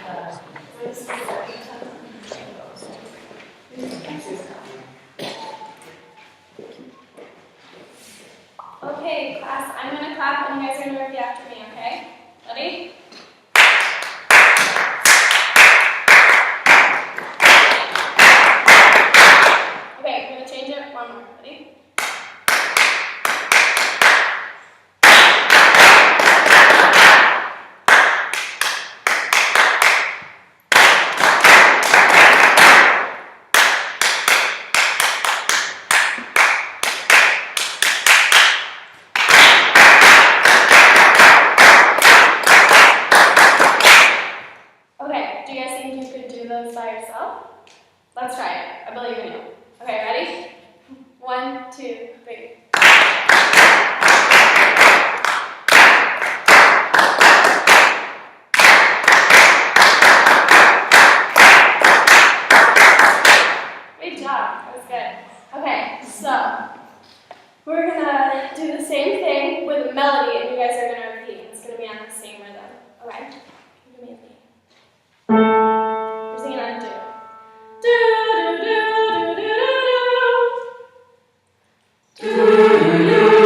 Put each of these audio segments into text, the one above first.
Okay, class, I'm going to clap and you guys are going to repeat after me, okay? Ready? Okay, I'm going to change it one more. Ready? Okay, do you guys think you could do those by yourself? Let's try it. I believe in you. Okay, ready? 1, 2, 3. Great job. That was good. Okay, so we're gonna do the same thing with a melody, and you guys are gonna repeat. It's gonna be on the same rhythm. Okay? Give me a beat. We're singing on do. Do do do do do do. Do do do do do do.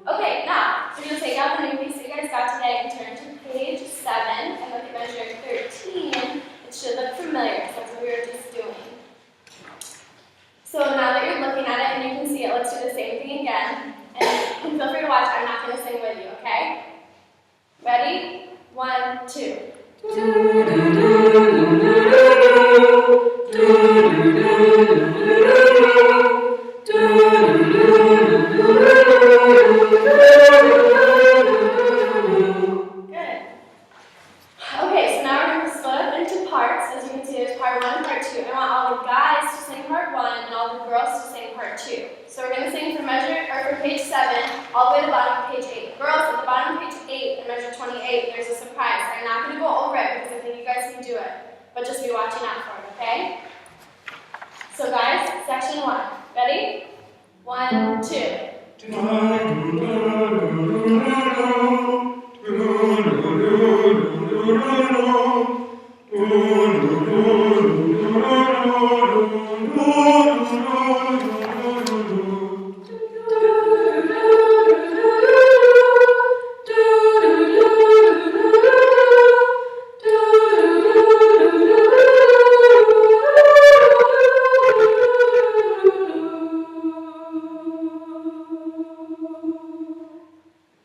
Okay, now we're going to take out the new piece that you guys got today and turn to page 7 and look at measure 13. It should look familiar because that's what we were just doing. So now that you're looking at it and you can see it, let's do the same thing again. And feel free to watch. I'm not going to sing with you, okay? Ready? 1, 2. Okay, so now we're going to split up into parts. As you can see, there's part 1 and part 2. I want all the guys to sing part 1 and all the girls to sing part 2. So we're going to sing for page 7 all the way to the bottom of page 8. Girls, at the bottom of page 8 and measure 28, there's a surprise. I'm not going to go over it because I think you guys can do it, but just be watching out for it, okay? So guys, section 1. Ready? 1, 2.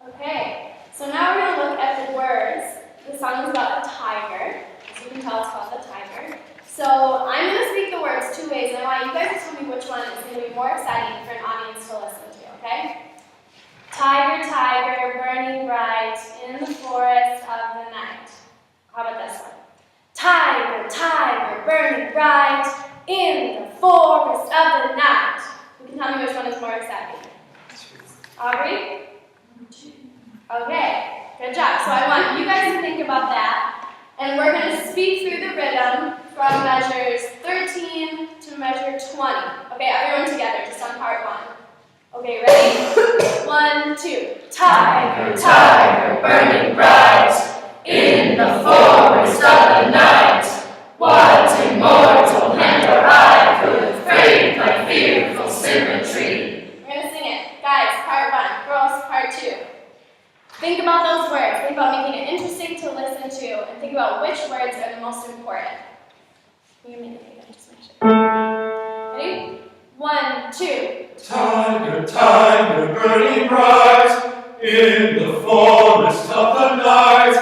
Okay, so now we're going to look at the words. The song is about a tiger. As you can tell, it's called The Tiger. So I'm going to speak the words 2 ways, and I want you guys to tell me which one is going to be more exciting for an audience to listen to, okay? Tiger, tiger, burning bright in the forest of the night. How about this one? Tiger, tiger, burning bright in the forest of the night. You can tell me which one is more exciting. Aubrey? Okay, good job. So I want you guys to think about that, and we're going to speak through the rhythm from measures 13 to measure 20. Okay, everyone together, just on part 1. Okay, ready? 1, 2. Tiger, tiger, burning bright in the forest of the night. What immortal hand or eye could frame thy fearful symmetry? We're going to sing it. Guys, part 1. Girls, part 2. Think about those words. Think about making it interesting to listen to, and think about which words are the most important. You can make it again, just make sure. Ready? 1, 2. Tiger, tiger, burning bright in the forest of the night.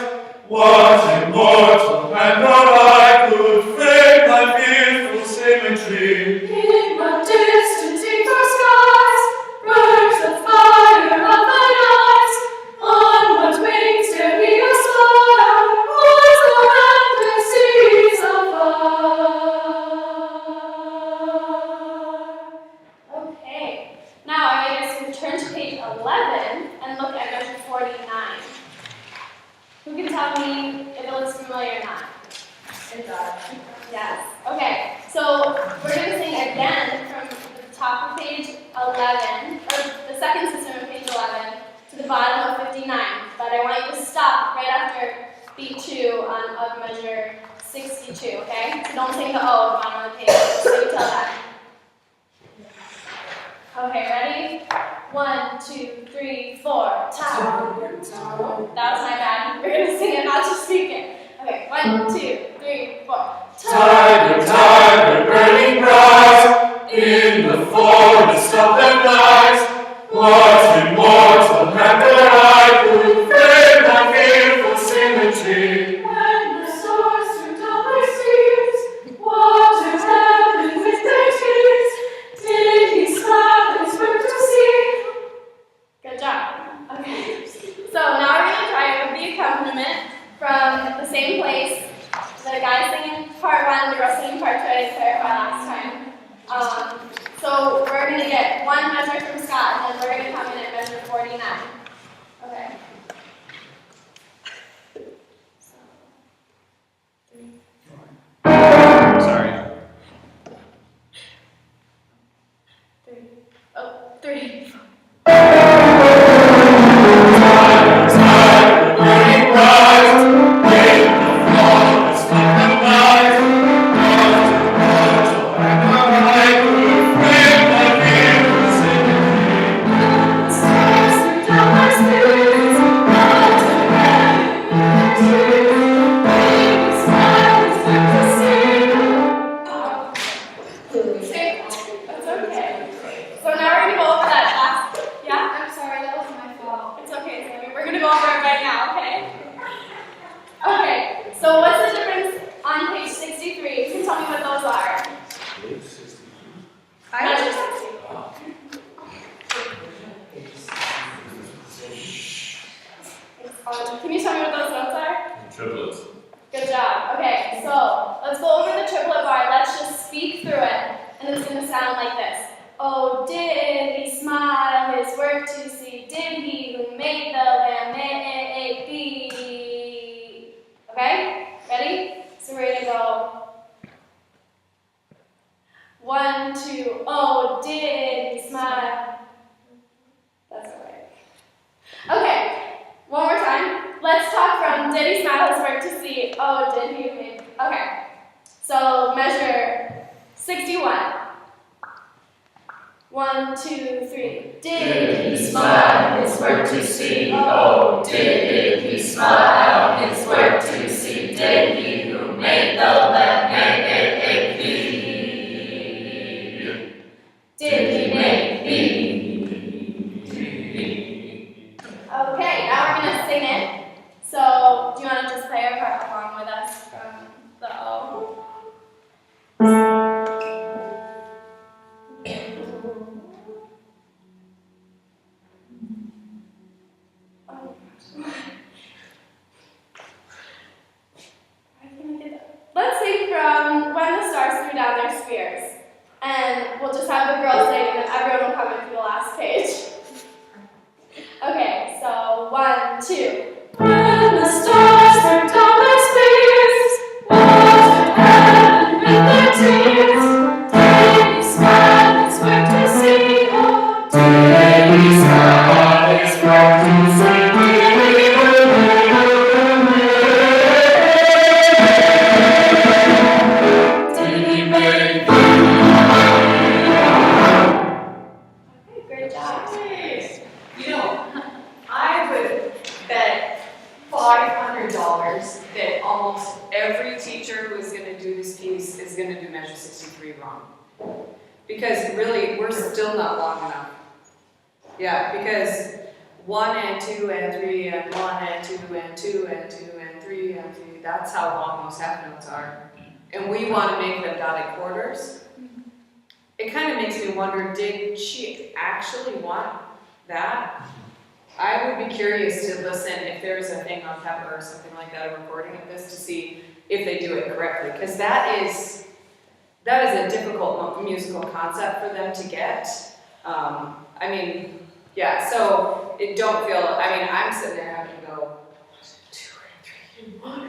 What immortal hand or eye could frame thy fearful symmetry? In the distant ether skies, burns the fire of thy eyes. On what wings dare we aspire? O'er the endless seas afar. Okay. Now I want you guys to turn to page 11 and look at measure the bottom of 59, but I want you to stop right after beat 2 of measure 62, okay? So don't sing the O at the bottom of the page, just sing till then. Okay, ready? 1, 2, 3, 4. Tiger, tiger. That was my bad. We're gonna sing it, not just speak it. Okay, 1, 2, 3, 4. Tiger, tiger, burning bright in the forest of the night. What immortal hand or eye could frame thy fearful symmetry? When the stars through dark seas watered heaven with their tears, did he smile his work to see? Good job. Okay. So now we're gonna try it with the accompaniment from the same place. The guy singing part 1, the girl singing part 2. I didn't clarify last time. So we're gonna get one measure from Scott, and then we're gonna come in at measure 49. Okay. Sorry. 3. Oh, 3. Burning bright in the forest of the night. What immortal hand or eye could frame thy fearful symmetry? Stars through dark seas watered heaven with their tears, did he smile his work to see? That's okay. So now we're gonna go over that last. Yeah? I'm sorry, that was my fault. It's okay, Sammy. We're gonna go over it right now, okay? Okay, so what's the difference on page 63? You can tell me what those are. Measure 60. Can you tell me what those notes are? Triplets. Good job. Okay, so let's go over the triplet bar. Let's just speak through it, and it's gonna sound like this. Oh, did he smile his work to see? Did he who made the lamb be? Okay, ready? So we're gonna go 1, 2. Oh, did he smile? That's all right. Okay, one more time. Let's talk from did he smile his work to see? Oh, did he make? Okay, so measure 61. 1, 2, 3. Did he smile his work to see? Oh, did he smile his work to see? Did he who made the lamb make thee? Did he make thee? Okay, now we're gonna sing it. So, do you want to just play our part along with us from the O? Let's sing from When the Stars Threw Down Their Spears. And we'll just have the girls sing, and then everyone will come into the last page. Okay, so 1, 2. When the stars threw down their spears, watered heaven with their tears, did he smile his work to see? Oh, did he smile his work to see? Did he make Okay, great job. You know, I would bet $500 that almost every teacher who is going to do this piece is going to do measure 63 wrong. Because really, we're still not long enough. Yeah, because 1 and 2 and 3 and 1 and 2 and 2 and 2 and 3 and 3, that's how long those half notes are. And we want to make them dotted quarters. It kind of makes me wonder, did she actually want that? I would be curious to listen if there's a thing on Pepper or something like that, a recording of this, to see if they do it correctly. Because that is a difficult musical concept for them to get. I mean, yeah, so it don't feel, I mean, I'm sitting there having to go, 2 and 3, 1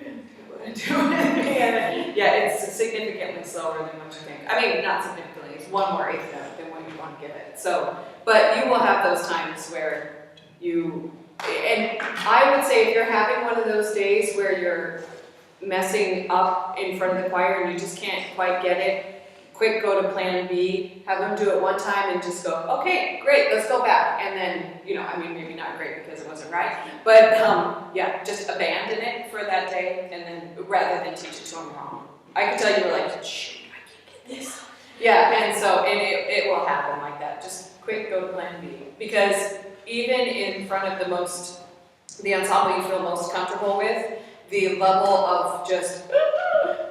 and 2 and 2 and 3. And yeah, it's significantly slower than what you think. I mean, not significantly, it's 1 more eighth note than what you want to give it. So, but you will have those times where and I would say if you're having one of those days where you're messing up in front of the choir and you just can't quite get it, quick go to plan B, have them do it one time and just go, okay, great, let's go back. And then, maybe not great because it wasn't right, but yeah, just abandon it for that day and then rather than teach it to them wrong. I can tell you were like, shh, I can't get this. Yeah, and it will happen like that. Just quick go to plan B. Because even in front of the ensemble you feel most comfortable with, the level of just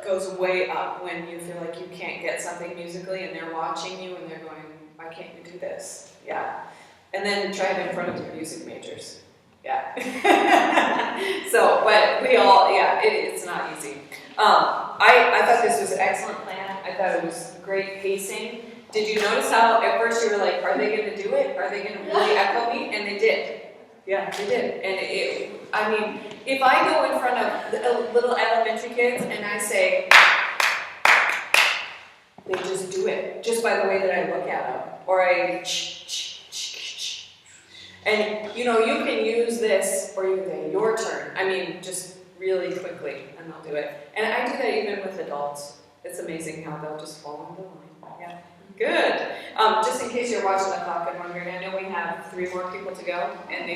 goes way up when you feel like you can't get something musically and they're watching you and they're going, why can't you do this? Yeah. And then try it in front of your music majors. Yeah. So, but we all, yeah, it's not easy. I thought this was an excellent plan. I thought it was great pacing. Did you notice how at first you were like, are they going to do it? Are they going to really echo me? And they did. Yeah, they did. And if I go in front of little elementary kids and I say, they just do it, just by the way that I look at them. Or I and you can use this, or you can say, your turn. Just really quickly, and they'll do it. And I do that even with adults. It's amazing how they'll just fall into line. Yeah. Good. Just in case you're watching the clock and wondering, I know we have 3 more people to go, and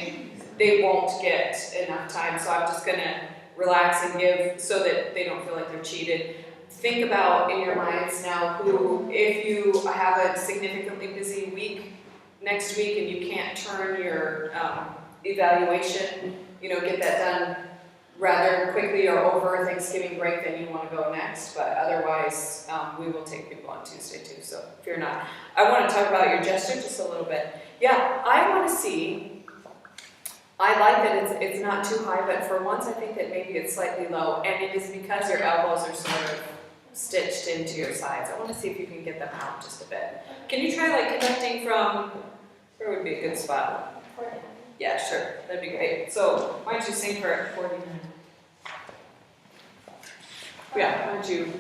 they won't get enough time, so I'm just going to relax and give so that they don't feel like they're cheated. Think about in your minds now who, if you have a significantly busy week next week and you can't turn your evaluation, get that done rather quickly or over Thanksgiving break, then you want to go next, but otherwise we will take people on Tuesday too, so fear not. I want to talk about your gesture just a little bit. Yeah, I want to see, I like that it's not too high, but for once I think that maybe it's slightly low, and it is because your elbows are sort of stitched into your sides. I want to see if you can get them out just a bit. Can you try like connecting from, where would be a good spot? Yeah, sure, that'd be great. So why don't you sing for 49? Yeah, why don't you,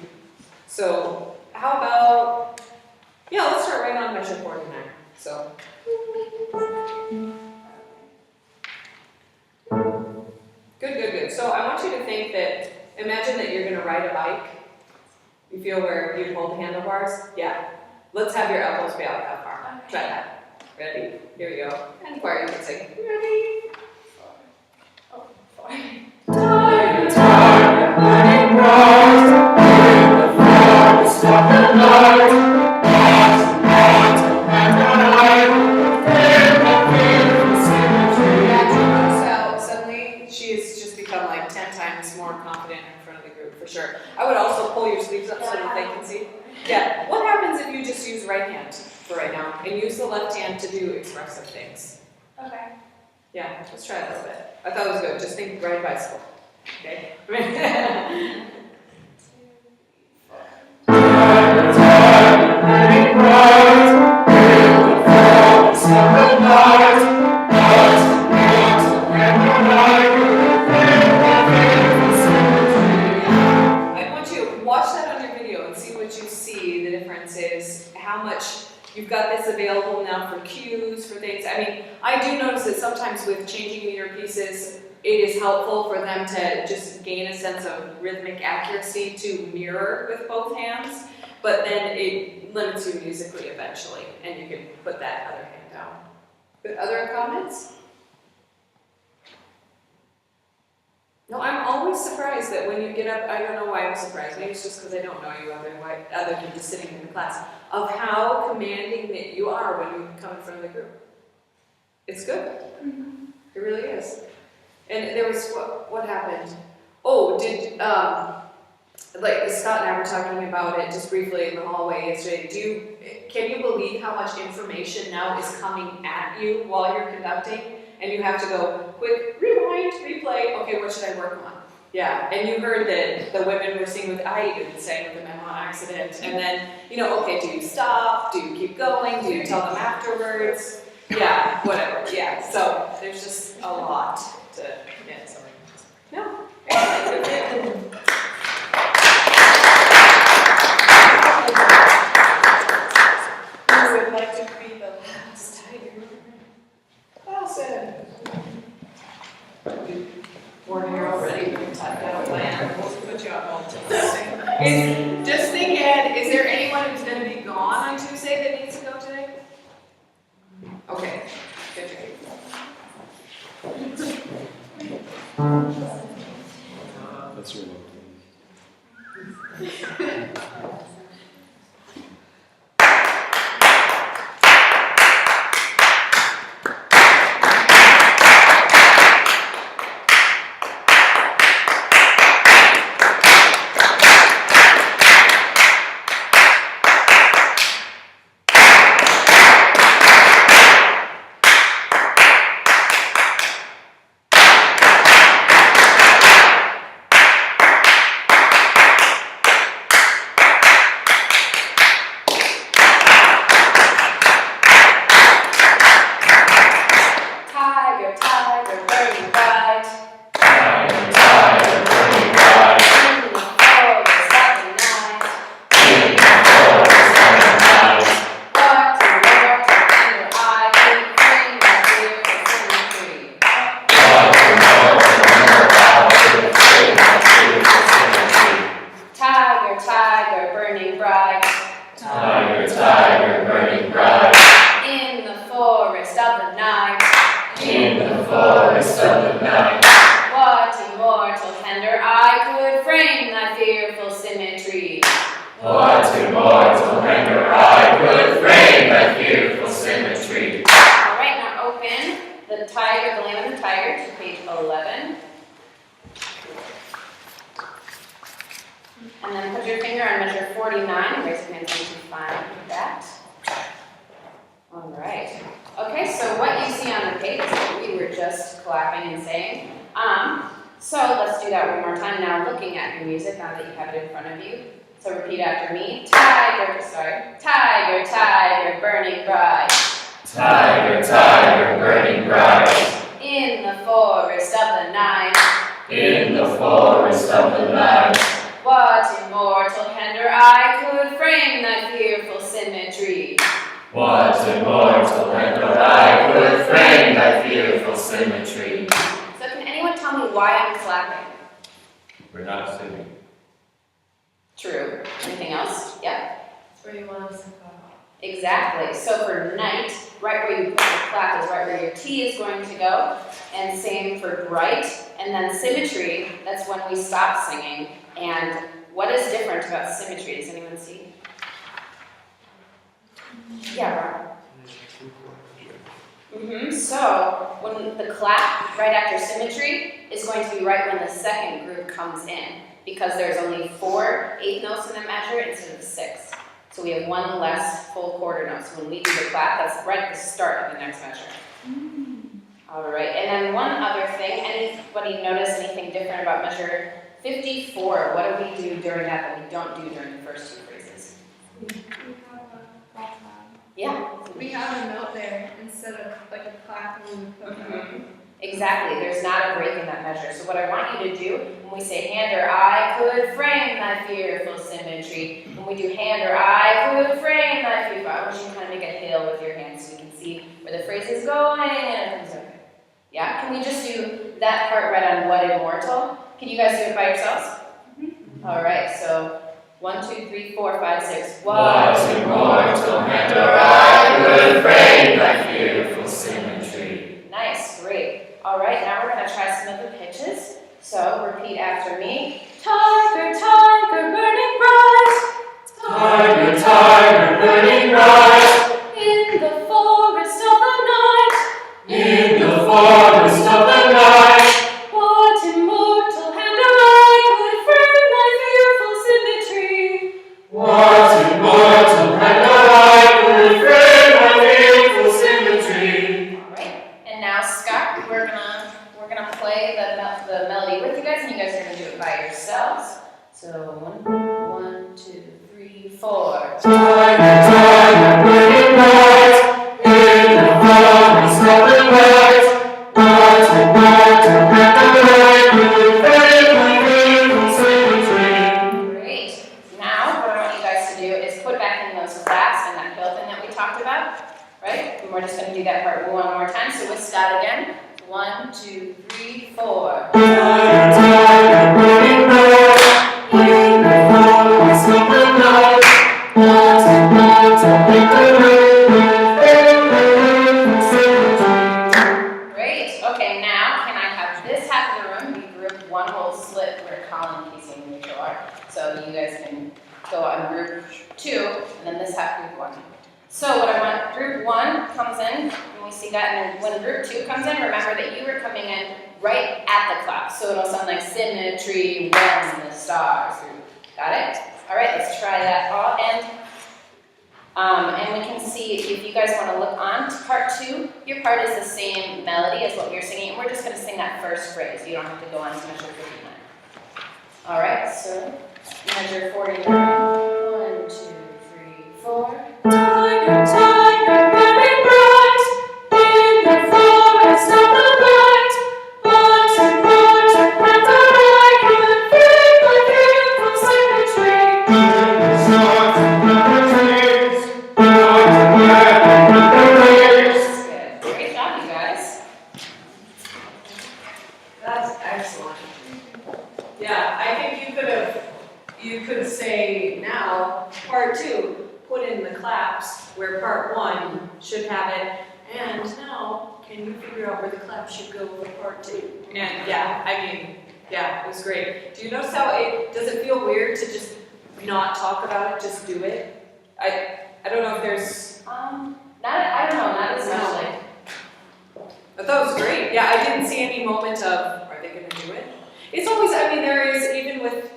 so how about, yeah, let's start right on measure 49. So. Good. So I want you to think that, imagine that you're going to ride a bike. You feel where you hold the handlebars? Yeah. Let's have your elbows be out that far. Try that. Ready? Here we go. And choir, you can sing. Ready? Time, burning bright, in the forest of the night. Sure. I would also pull your sleeves up so that they can see. Yeah. What happens if you just use right hand for right now and use the left hand to do expressive things? Okay. Yeah. Let's try it a little bit. I thought it was good. Just think ride bicycle. Okay. You've got this available now for cues, for things. I do notice that sometimes with changing meter pieces, it is helpful for them to just gain a sense of rhythmic accuracy to mirror with both hands, but then it limits you musically eventually, and you can put that other hand down. But other comments? No, I'm always surprised that when you get up, I don't know why I'm surprised, maybe it's just because I don't know you other than just sitting in the class, of how commanding that you are when you come in front of the group. It's good. Mm-hmm. It really is. And there was, what happened? Oh, like Scott and I were talking about it just briefly in the hallway yesterday. Can you believe how much information now is coming at you while you're conducting? And you have to go, quick, rewind, replay, okay, what should I work on? Yeah, and you heard that the women were singing with, I even sang with them on accident, and then, okay, do you stop, do you keep going, do you tell them afterwards? Yeah, whatever, yeah, so there's just a lot to, yeah, sorry. No, excellent. I would like to be the last tiger. Awesome. We're here already, we typed out a plan, we'll put you up on Tuesday. Just think, Ed, is there anyone who's gonna be gone on Tuesday that needs to go today? Okay, good. That's really Tiger, tiger, burning bright. Tiger, tiger, burning bright. In the forest of the night. In the forest of the night. What in mortal wonder I could bring my fearful symmetry. What a mortal wonder I could frame that beautiful symmetry. Tiger, tiger, burning bright. Tiger, tiger, burning bright. In the forest of the night. In the forest of the night. What immortal candor I could frame thy fearful symmetry. What immortal anger I could frame that fearful symmetry. Alright, now open the tiger, the Lamb and the Tiger to page 11. And then put your finger on measure 49 and raise your hands to find that. Alright. Okay, so what you see on the page is what we were just clapping and saying. So let's do that one more time now, looking at your music now that you have it in front of you. So repeat after me. Tiger, tiger, burning bright. Tiger, tiger, burning bright. In the forest of the night. In the forest of the night. What immortal candor I could frame thy fearful symmetry. What immortal anger I could frame that fearful symmetry. So can anyone tell me why I'm clapping? We're not singing. True. Anything else? Yeah? That's where you want us to go. Exactly. So for night, right where you put the clap is right where your T is going to go. And same for bright. And then symmetry, that's when we stop singing. And what is different about symmetry? Does anyone see? Yeah, Rob. So when the clap right after symmetry is going to be right when the second group comes in, because there's only 4 eighth notes in the measure instead of 6. So we have 1 less full quarter note. So when we do the clap, that's right at the start of the next measure. All right, and then one other thing, anybody notice anything different about measure 54? What do we do during that we don't do during the first 2 phrases? Yeah. We have a note there instead of like a clap and we put Exactly, there's not a break in that measure. So what I want you to do, when we say hand or I could frame thy fearful symmetry, when we do hand or I could frame thy fearful, I want you to kind of make a hill with your hands so you can see where the phrase is going and it comes over. Yeah, can we just do that part right on what immortal? Can you guys do it by yourselves? All right, so 1, 2, 3, 4, 5, 6. What immortal anger I could frame that fearful symmetry. Nice, great. All right, now we're going to try some of the pitches. So repeat after me. Tiger, tiger, burning bright. Tiger, tiger, burning bright. In the forest of the night. In the forest of the night. What immortal hand or I could frame thy fearful symmetry. What immortal anger I could frame that fearful symmetry. All right, and now Scott, we're gonna play the melody with you guys, and you guys are gonna do it by yourselves. So 1, 2, 3, 4. Tiger, tiger, burning bright. In the forest of the night. What immortal anger I could frame that fearful symmetry. Great. Now, what I want you guys to do is put back in those claps and that built-in that we talked about, right? And we're just going to do that part one more time. So with Scott again, 1, 2, 3, 4. Tiger, tiger, burning bright in the forest of the night, wanting more to make the rain. Great. Okay, now can I have this half of the room be group one whole split where Colin, Casey, and Rachel are? So you guys can go on group 2, and then this half group 1. So what I want, group 1 comes in, and we see that, and then when group 2 comes in, remember that you were coming in right at the clap. So it'll sound like symmetry, when the stars. Got it? All right, let's try that all end. And we can see if you guys want to look on to part 2, your part is the same melody as what we were singing, and we're just going to sing that first phrase. You don't have to go on to measure 59. All right, so measure 49. 1, 2, 3, 4. Tiger, tiger, burning bright in the forest of the night, wanting more to plant the right, could feel like beautiful symmetry. In the stars and the trees, not to glad and the waves. Good. Great job, you guys. That's excellent. Yeah, I think you could say now, part 2, put in the claps where part 1 should have it, and now, can you figure out where the clap should go for part 2? And yeah, I mean, yeah, it was great. Do you notice how does it feel weird to just not talk about it, just do it? I don't know if there's, I don't know, not as much like. I thought it was great. Yeah, I didn't see any moment of, are they going to do it? It's always, I mean, there is, even with,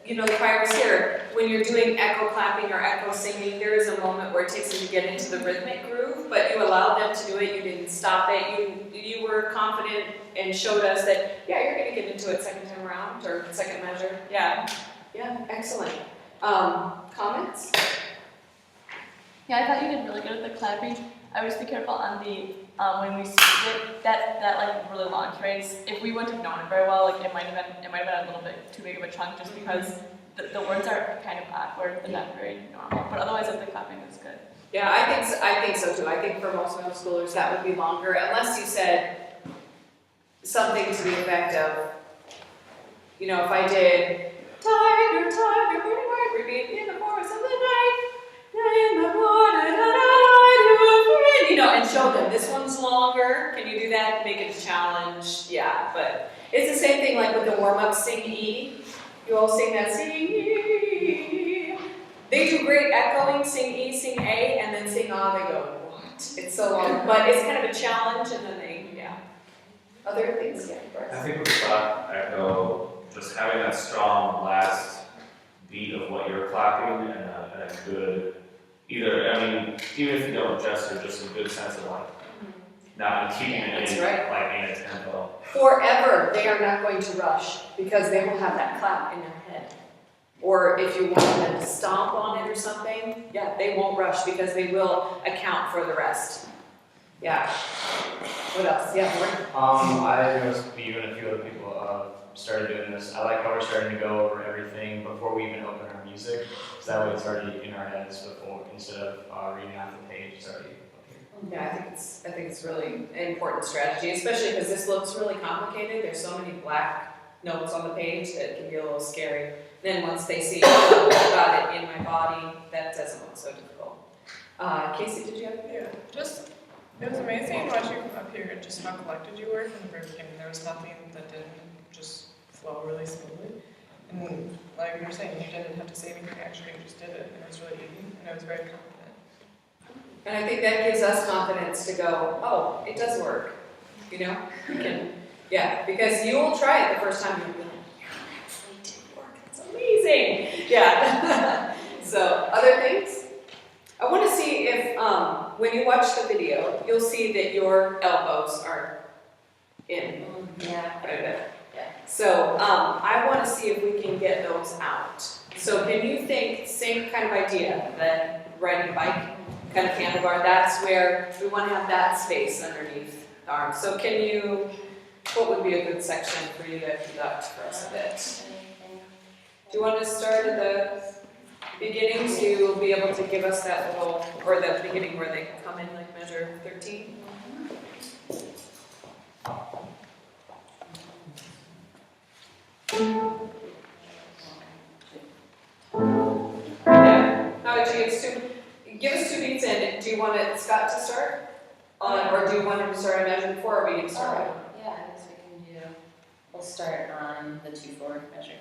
the choirs here, when you're doing echo clapping or echo singing, there is a moment where it takes them to get into the rhythmic groove, but you allowed them to do it, you didn't stop it, you were confident and showed us that, yeah, you're going to get into it second time around, or second measure. Yeah, excellent. Comments? Yeah, I thought you did really good at the clapping. I was be careful on the when we split that like really long phrase. If we wouldn't have known it very well, like it might have been a little bit too big of a chunk just because the words are kind of awkward and not very normal. But otherwise, the clapping was good. Yeah, I think so too. I think for most middle schoolers that would be longer, unless you said something to the effect of, if I did tiger, tiger, burning bright, repeat in the forest of the night, in the morning, and show them this one's longer. Can you do that? Make it a challenge. Yeah, but it's the same thing like with the warm up. Sing E. You all sing that. Sing E. They do great echoing. Sing E, sing A, and then sing A. They go, what? It's so long, but it's kind of a challenge, and then other things. Yeah, I think with clap echo, just having that strong last beat of what you're clapping and a good, even if you don't gesture, just a good sense of like, not keeping it That's in, right. like in a tempo. Forever, they are not going to rush because they will have that clap in their head. Or if you want them to stomp on it or something, yeah, they won't rush because they will account for the rest. Yeah. What else? Yeah, Lauren? I noticed you and a few other people started doing this. I like how we're starting to go over everything before we even open our music, so that way it's already in our heads before, instead of reading off the page. It's already up here. Yeah, I think it's really an important strategy, especially because this looks really complicated. There's so many black notes on the page that it can be a little scary. Then once they see, oh, I've got it in my body, that doesn't look so difficult. Casey, did you have? Yeah, it was amazing watching you come up here and just how collected you were from the very beginning. There was nothing that didn't just flow really smoothly. And like you were saying, you didn't have to say anything extra, you just did it, and it was really easy, and I was very confident. And I think that gives us confidence to go, oh, it does work. We can, because you will try it the first time, you'll be like, yeah, it actually did work, it's amazing. Yeah. So, other things? I want to see if, when you watch the video, you'll see that your elbows are in quite a bit. Yeah. So, I want to see if we can get those out. So, can you think, same kind of idea, that riding a bike, kind of handlebar, that's where we want to have that space underneath the arm. So, what would be a good section for you to conduct for us a bit? Do you want to start at the beginning, so you'll be able to give us that little, or the beginning where they come in like measure 13? you want Scott to start? Or do you want him to start on measure 4, or we can start? Oh, yeah, I guess we can do, we'll start on the 2-4 measure.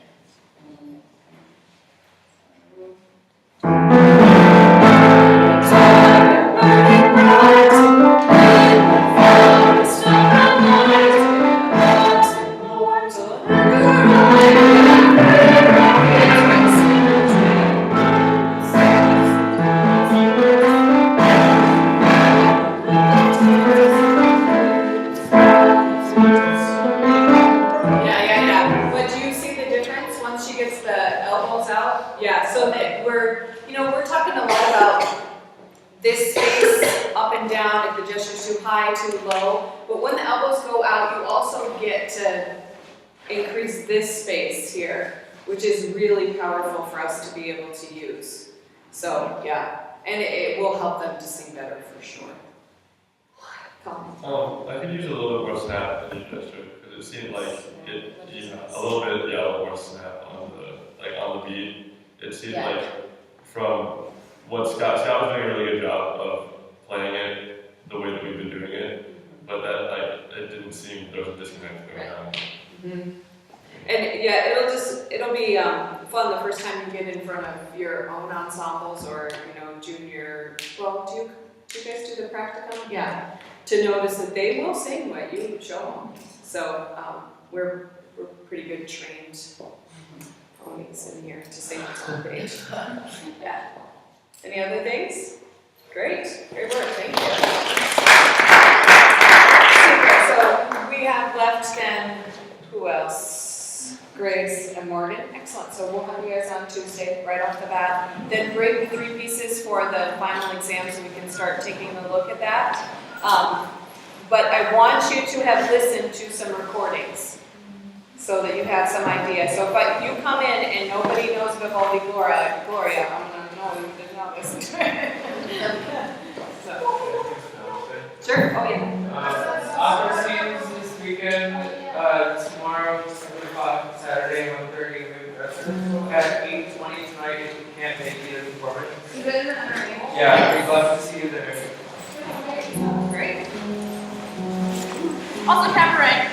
Yeah. But do you see the difference once she gets the elbows out? Yeah, so that we're talking a lot about this space up and down, if the gesture's too high, too low. But when the elbows go out, you also get to increase this space here, which is really powerful for us to be able to use. So, yeah, and it will help them to sing better for sure. Come. I could use a little bit more snap in the gesture, because it seemed like it, a little bit, a little more snap on the beat. It seemed Yeah. like from what Scott was doing a really good job of playing it the way that we've been doing it, but that it didn't seem there was a disconnect going on. Mm-hmm. And yeah, it'll be fun the first time you get in front of your own ensembles or junior. Well, do you guys do the practicum? Yeah. To notice that they will sing what you show them. So we're pretty good trained phonies in here to sing what's on page. Yeah. Any other things? Great work. Thank you. Super. So we have left then. Who else? Grace and Morgan. Excellent. So we'll have you guys on Tuesday right off the bat. Then bring the 3 pieces for the final exam so we can start taking a look at that. But I want you to have listened to some recordings so that you have some idea. So if you come in and nobody knows Vivaldi Gloria, I'm going to know you did not listen to it. So. Sure. Oh, yeah. Opera scenes this weekend, tomorrow, December 5, Saturday, 1:30, at 8:20 tonight if you can't make either performance. Yeah, we'd love to see you there. Great. Also cabaret.